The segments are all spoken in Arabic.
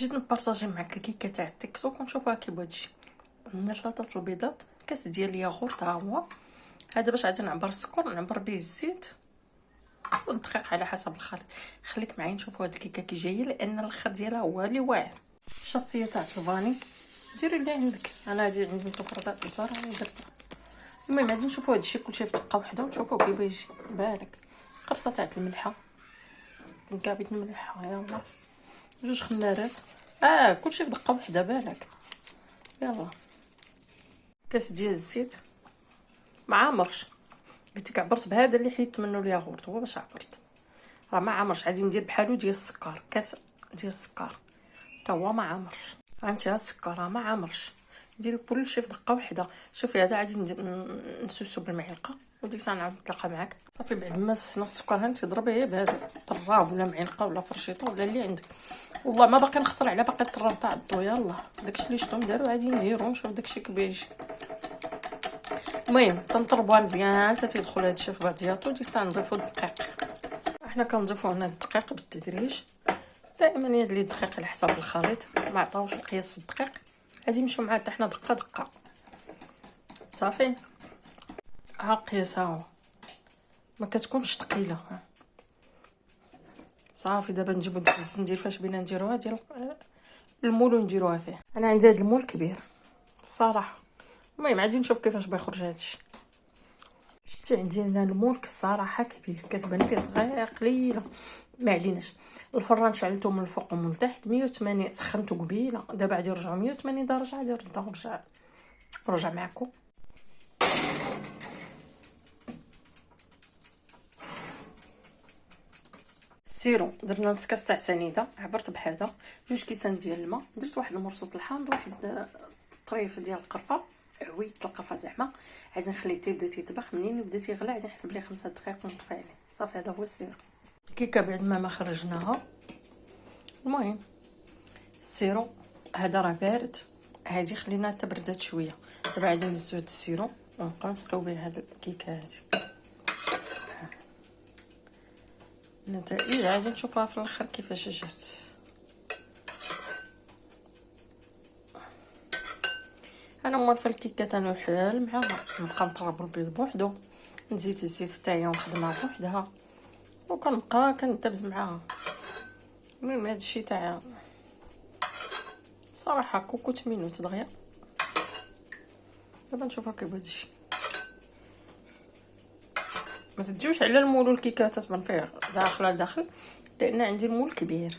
جيت نبارطاجي معك الكيكه تاع التيك توك ونشوفها كي بغات تجي. عندنا 3 البيضات، كاس ديال الياغورت ها هو هذا باش غادي نعبر السكر، نعبر به الزيت والدقيق على حسب الخليط. خليك معايا نشوفوا هاد الكيكه كي جايه، لان الاخر ديالها هو اللي واعر. الشاصيه تاع الفاني ديري اللي عندك، انا هادي عندي متفرطه الزهر راني درتها. المهم غادي نشوفوا هادشي كلشي في دقه واحده ونشوفوا كيف يجي. بارك قرصه تاع الملحه، كابيت الملحه، يلا 2 خمارات، كلشي في دقه واحده. بالك يلا كاس ديال الزيت ما عامرش، قلت لك عبرت بهذا اللي حيدت منه الياغورت، هو باش عبرت راه ما عامرش. غادي ندير بحالو ديال السكر، كاس ديال السكر حتى هو ما عامرش. انت ها السكر راه ما عامرش، ندير كلشي في دقه واحده. شوفي هذا غادي نسوسو بالمعلقه وديك الساعه نعاود نتلاقى معاك. صافي بعد ما سنا السكر هانتي ضربيه هي بهذا طراب ولا معلقه ولا فرشيطه ولا اللي عندك. والله ما باقي نخسر على باقي الطراب تاع الضو. يلا داكشي اللي شفتو نديرو غادي نديرو نشوف داكشي كيف يجي. المهم تنطربوها مزيان حتى تيدخل هادشي في بعضياتو. ديك الساعه نضيفو الدقيق، حنا كنضيفو هنا الدقيق بالتدريج. دائما يدلي الدقيق على حسب الخليط، ما عطاوش القياس في الدقيق، غادي نمشيو معاه حتى حنا دقه دقه. صافي ها القياس ها هو، ما كتكونش ثقيله. صافي دابا نجيبو ديك الزنجير فاش بينا نديروها ديال المول ونديروها فيه. انا عندي هذا المول كبير الصراحه. المهم غادي نشوف كيفاش بيخرج هادشي. شتي عندي هنا المولك الصراحه كبير، كتبان فيه صغيره قليله، ما عليناش. الفران شعلته من الفوق ومن التحت 180، سخنته قبيله، دابا غادي نرجعو 180 درجه. غادي نرجع معكم. السيرو درنا نص كاس تاع سنيده، عبرت بهذا 2 كيسان ديال الماء، درت واحد المرصوط الحامض، واحد طريف ديال القرفه، عويت القرفه زعما. غادي نخليه يبدا تيطبخ، منين يبدا تيغلى غادي نحسب ليه 5 دقائق ونطفي عليه. صافي هذا هو السيرو. الكيكه بعد ما خرجناها، المهم السيرو هذا راه بارد، هادي خليناها تبردات شويه. دابا غادي نزيدو هاد السيرو ونبقاو نسقيو به هاد الكيكه هادي. النتائج غادي نشوفوها في الاخر كيفاش جات. انا موالفه الكيكه تنحل معاها، نبقى نطرب البيض بوحدو، نزيد الزيت تاعي ونخدمها بوحدها وكنبقى كندبز معاها. المهم هادشي تاع صراحه كوكوت مينوت دغيا. دابا نشوفها كيف هادشي. ما تديوش على المول والكيكه تتبان فيها داخله لداخل، لان عندي المول كبير.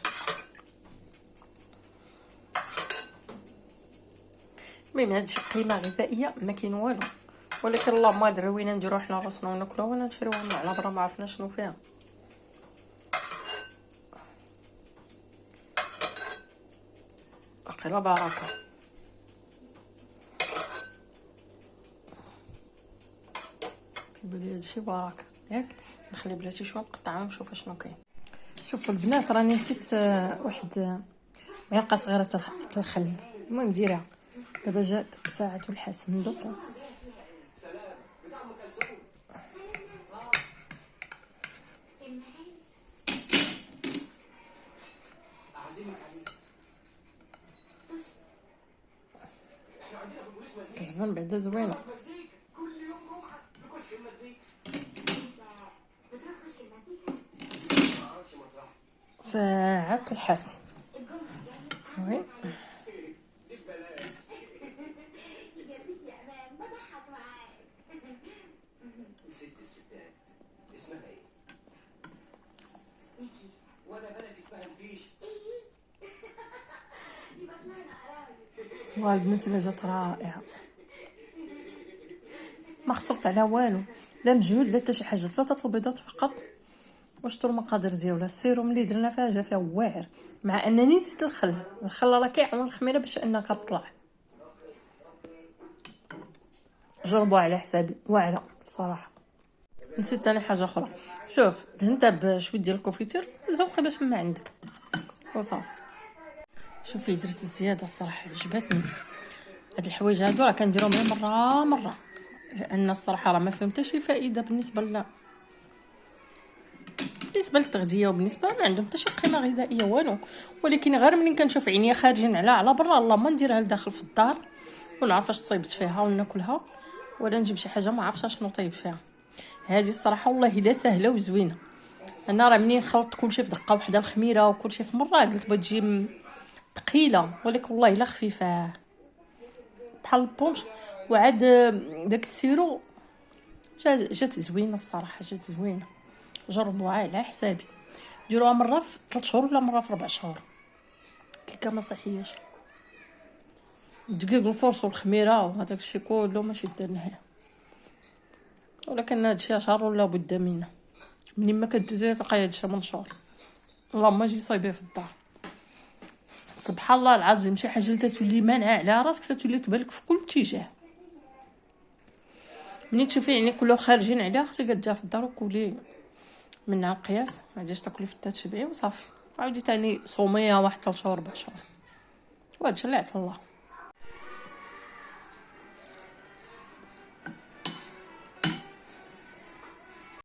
المهم هادشي قيمه غذائيه ما كاين والو، ولكن اللهم ما دروينا نديرو حنا راسنا وناكلوها ولا نشريوها من على برا ما عرفنا شنو فيها. باقي لا بركه. تبان هادشي بركه ياك. نخلي بلاتي شويه نقطعها ونشوف شنو كاين. شوفوا البنات راني نسيت واحد معلقه صغيره تاع الخل. المهم ديريها. دابا جات ساعه الحسم دوك. كتبان بعدا زوينه. ساعه الحسم. وي والبنات ما جات رائعه، ما خسرت على والو، لا مجهود لا حتى شي حاجه. 3 البيضات فقط. وشتو المقادير ديالها. السيروم اللي درنا فيها جا فيه واعر، مع انني نسيت الخل راه كيعاون الخميره باش انها كطلع. جربوها على حسابي، واعره الصراحه. نسيت انا حاجه اخرى. شوف دهنتها بشويه ديال الكونفيتير زوقي باش ما عندك وصافي. شوفي درت الزياده الصراحه عجبتني. هاد الحوايج هادو راه كنديرهم غير مره، لان الصراحه راه ما فهمت شي فائده بالنسبه لنا. بالنسبه للتغذيه وبالنسبه ما عندهم حتى شي قيمه غذائيه والو. ولكن غير ملي كنشوف عينيا خارجين على برا، اللهم نديرها لداخل في الدار ونعرف اش صيبت فيها وناكلها، ولا نجيب شي حاجه ما عرفتش شنو طيب فيها. هذه الصراحه والله الا سهله وزوينه. انا راه منين خلطت كلشي في دقه وحده، الخميره وكلشي في مره، قلت بغيت تجي ثقيله، ولكن والله الا خفيفه بحال البونش. وعاد داك السيرو جات زوينه الصراحه، جات زوينه. جربوها على حسابي، ديروها مره في 3 شهور ولا مره في 4 شهور، كيكه ما صحياش. الدقيق الفرص والخميره وهذاك الشيء كله ماشي دارناه، ولكن هادشي شهر ولا بد منه. منين ما كدوزي تلقاي هادشي منشور، اللهم اجي صايبيه في الدار. سبحان الله العظيم، شي حاجه اللي تولي مانعه على راسك تولي تبالك في كل اتجاه. منين تشوفي يعني كله خارجين عليها، خصك تجا في الدار وكولي منها القياس، ما عادش تاكلي في تشبعي وصافي. عاودي تاني صوميه واحد 3 شهور 4 شهور، وهادشي اللي عطا الله.